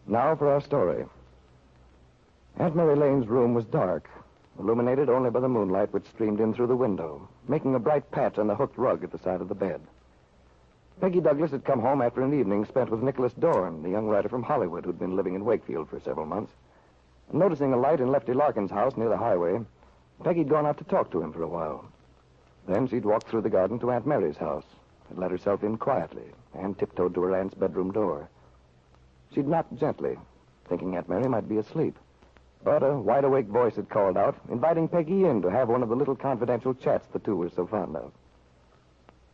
Now for our story. Aunt Mary Lane's room was dark, illuminated only by the moonlight which streamed in through the window, making a bright patch on the hooked rug at the side of the bed. Peggy Douglas had come home after an evening spent with Nicholas Dorn, the young writer from Hollywood who'd been living in Wakefield for several months. Noticing a light in Lefty Larkin's house near the highway, Peggy'd gone out to talk to him for a while. Then she'd walked through the garden to Aunt Mary's house, had let herself in quietly, and tiptoed to her aunt's bedroom door. She'd knocked gently, thinking Aunt Mary might be asleep. But a wide-awake voice had called out, inviting Peggy in to have one of the little confidential chats the two were so fond of.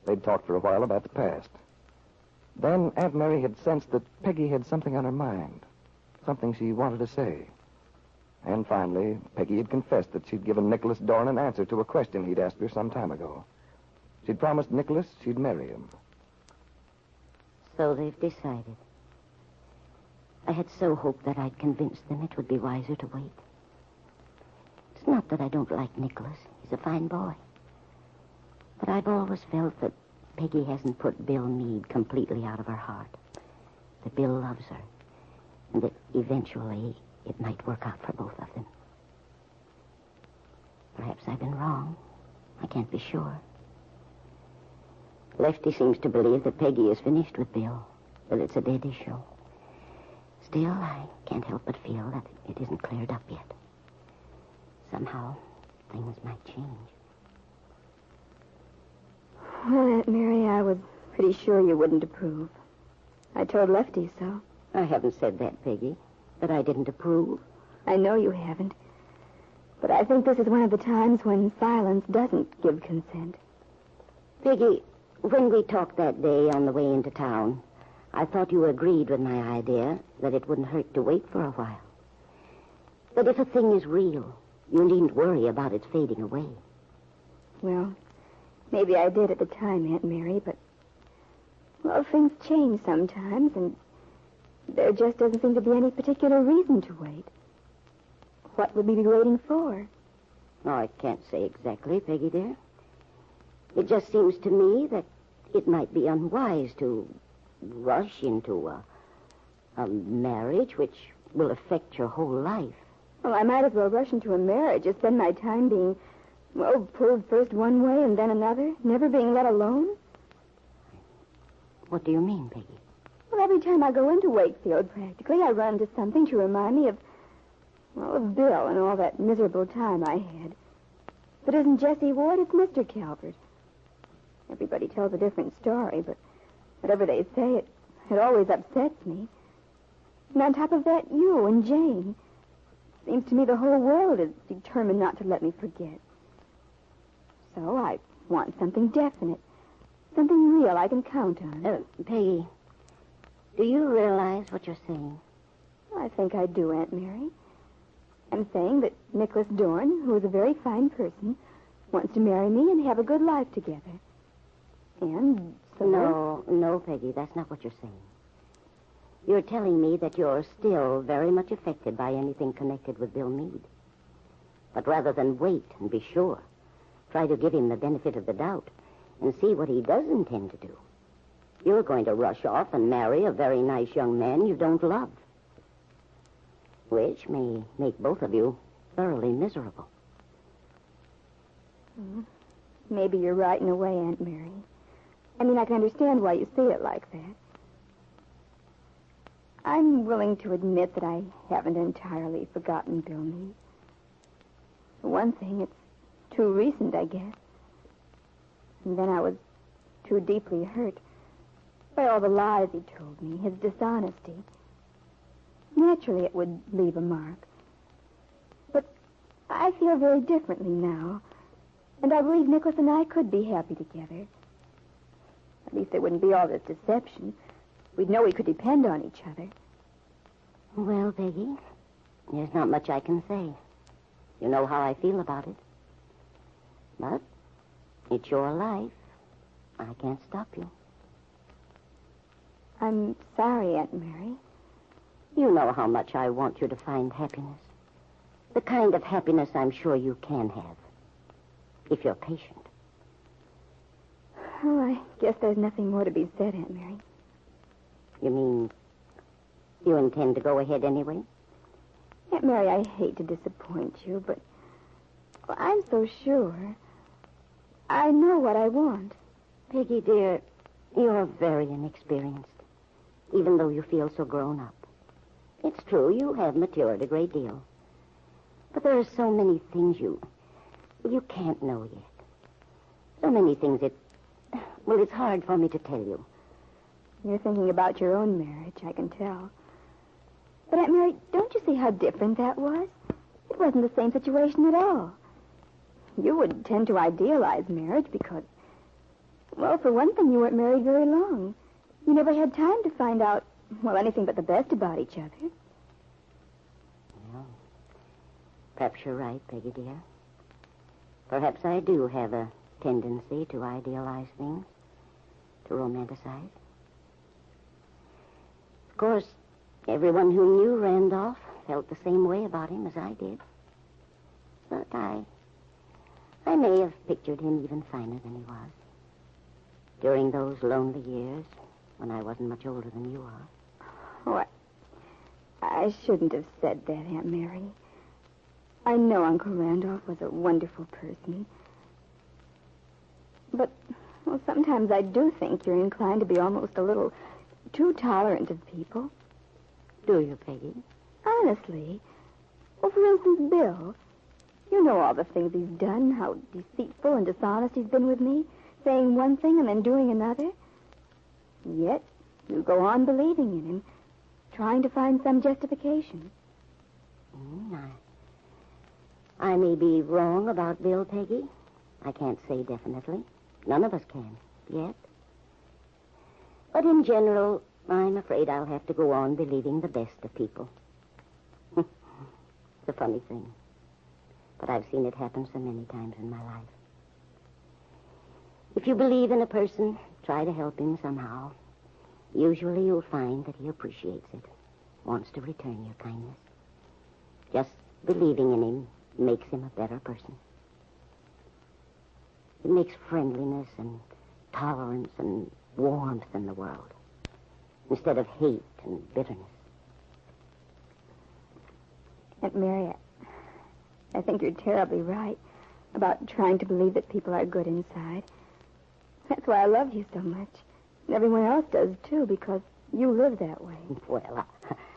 They'd talked for a while about the past. Then Aunt Mary had sensed that Peggy had something on her mind, something she wanted to say. And finally, Peggy had confessed that she'd given Nicholas Dorn an answer to a question he'd asked her some time ago. She'd promised Nicholas she'd marry him. So they've decided. I had so hoped that I'd convinced them it would be wiser to wait. It's not that I don't like Nicholas. He's a fine boy. But I've always felt that Peggy hasn't put Bill Meade completely out of her heart. That Bill loves her. And that eventually it might work out for both of them. Perhaps I've been wrong. I can't be sure. Lefty seems to believe that Peggy is finished with Bill, that it's a dead issue. Still, I can't help but feel that it isn't cleared up yet. Somehow, things might change. Well, Aunt Mary, I was pretty sure you wouldn't approve. I told Lefty so. I haven't said that, Peggy, that I didn't approve. I know you haven't. But I think this is one of the times when silence doesn't give consent. Peggy, when we talked that day on the way into town, I thought you agreed with my idea that it wouldn't hurt to wait for a while. That if a thing is real, you needn't worry about its fading away. Well, maybe I did at the time, Aunt Mary, but, well, things change sometimes, and there just doesn't seem to be any particular reason to wait. What would we be waiting for? Oh, I can't say exactly, Peggy, dear. It just seems to me that it might be unwise to rush into a marriage which will affect your whole life. Well, I might as well rush into a marriage as spend my time being, well, pulled first one way and then another, never being let alone. What do you mean, Peggy? Well, every time I go into Wakefield, practically, I run into something to remind me of Bill and all that miserable time I had. If it isn't Jessie Ward, it's Mr. Calvert. Everybody tells a different story, but whatever they say, it always upsets me. And on top of that, you and Jane. Seems to me the whole world is determined not to let me forget. So I want something definite, something real I can count on. Peggy, do you realize what you're saying? I think I do, Aunt Mary. I'm saying that Nicholas Dorn, who is a very fine person, wants to marry me and have a good life together. And so... No, Peggy, that's not what you're saying. You're telling me that you're still very much affected by anything connected with Bill Meade. But rather than wait and be sure, try to give him the benefit of the doubt and see what he does intend to do. You're going to rush off and marry a very nice young man you don't love, which may make both of you thoroughly miserable. Maybe you're right in a way, Aunt Mary. I mean, I can understand why you see it like that. I'm willing to admit that I haven't entirely forgotten Bill Meade. For one thing, it's too recent, I guess. And then I was too deeply hurt by all the lies he told me, his dishonesty. Naturally, it would leave a mark. But I feel very differently now, and I believe Nicholas and I could be happy together. At least there wouldn't be all this deception. We'd know we could depend on each other. Well, Peggy, there's not much I can say. You know how I feel about it. But it's your life. I can't stop you. I'm sorry, Aunt Mary. You know how much I want you to find happiness. The kind of happiness I'm sure you can have, if you're patient. Oh, I guess there's nothing more to be said, Aunt Mary. You mean, You intend to go ahead anyway? Aunt Mary, I hate to disappoint you, but I'm so sure. I know what I want. Peggy, dear, you're very inexperienced, even though you feel so grown up. It's true, you have matured a great deal. But there are so many things you can't know yet. So many things it's hard for me to tell you. You're thinking about your own marriage, I can tell. But, Aunt Mary, don't you see how different that was? It wasn't the same situation at all. You would tend to idealize marriage because, well, for one thing, you weren't married very long. You never had time to find out, well, anything but the best about each other. Well, perhaps you're right, Peggy, dear. Perhaps I do have a tendency to idealize things, to romanticize. Of course, everyone who knew Randolph felt the same way about him as I did. But I may have pictured him even finer than he was. During those lonely years when I wasn't much older than you are. Oh, I shouldn't have said that, Aunt Mary. I know Uncle Randolph was a wonderful person. But, well, sometimes I do think you're inclined to be almost a little too tolerant of people. Do you, Peggy? Honestly. Well, for instance, Bill. You know all the things he's done, how deceitful and dishonest he's been with me, saying one thing and then doing another. Yet, you go on believing in him, trying to find some justification. I may be wrong about Bill, Peggy. I can't say definitely. None of us can, yet. But in general, I'm afraid I'll have to go on believing the best of people. It's a funny thing. But I've seen it happen so many times in my life. If you believe in a person, try to help him somehow. Usually you'll find that he appreciates it, wants to return your kindness. Just believing in him makes him a better person. It makes friendliness and tolerance and warmth in the world, instead of hate and bitterness. Aunt Mary, I think you're terribly right about trying to believe that people are good inside. That's why I love you so much. And everyone else does, too, because you live that way. Well,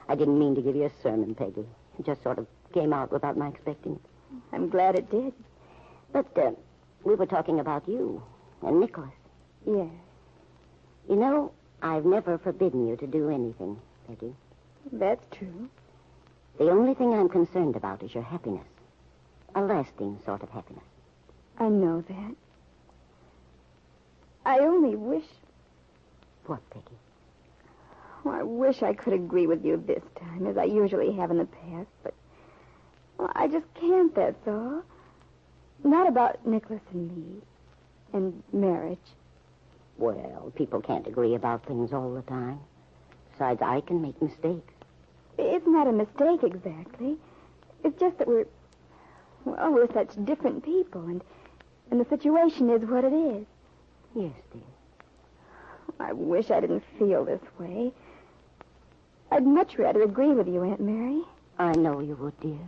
I didn't mean to give you a sermon, Peggy. It just sort of came out without my expecting it. I'm glad it did. But we were talking about you and Nicholas. Yes. You know, I've never forbidden you to do anything, Peggy. That's true. The only thing I'm concerned about is your happiness. A lasting sort of happiness. I know that. I only wish... What, Peggy? Well, I wish I could agree with you this time, as I usually have in the past, but... Well, I just can't, that's all. Not about Nicholas and me. And marriage. Well, people can't agree about things all the time. Besides, I can make mistakes. It's not a mistake, exactly. It's just that we're such different people, and the situation is what it is. Yes, dear. I wish I didn't feel this way. I'd much rather agree with you, Aunt Mary. I know you would, dear.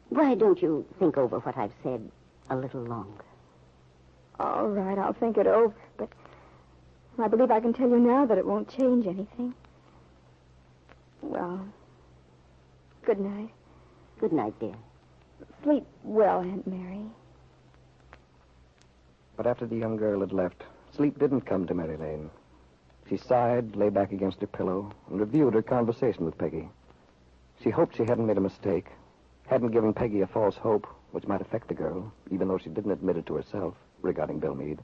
Why don't you think over what I've said a little longer? All right, I'll think it over, but I believe I can tell you now that it won't change anything. Well, good night. Good night, dear. Sleep well, Aunt Mary. But after the young girl had left, sleep didn't come to Mary Lane. She sighed, lay back against her pillow, and reviewed her conversation with Peggy. She hoped she hadn't made a mistake, hadn't given Peggy a false hope, which might affect the girl, even though she didn't admit it to herself, regarding Bill Meade.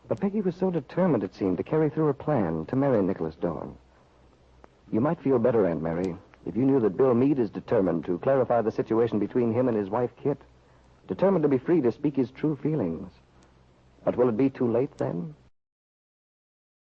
But Peggy was so determined, it seemed, to carry through her plan to marry Nicholas Dorn. You might feel better, Aunt Mary, if you knew that Bill Meade is determined to clarify the situation between him and his wife, Kit. Determined to be free to speak his true feelings. But will it be too late then?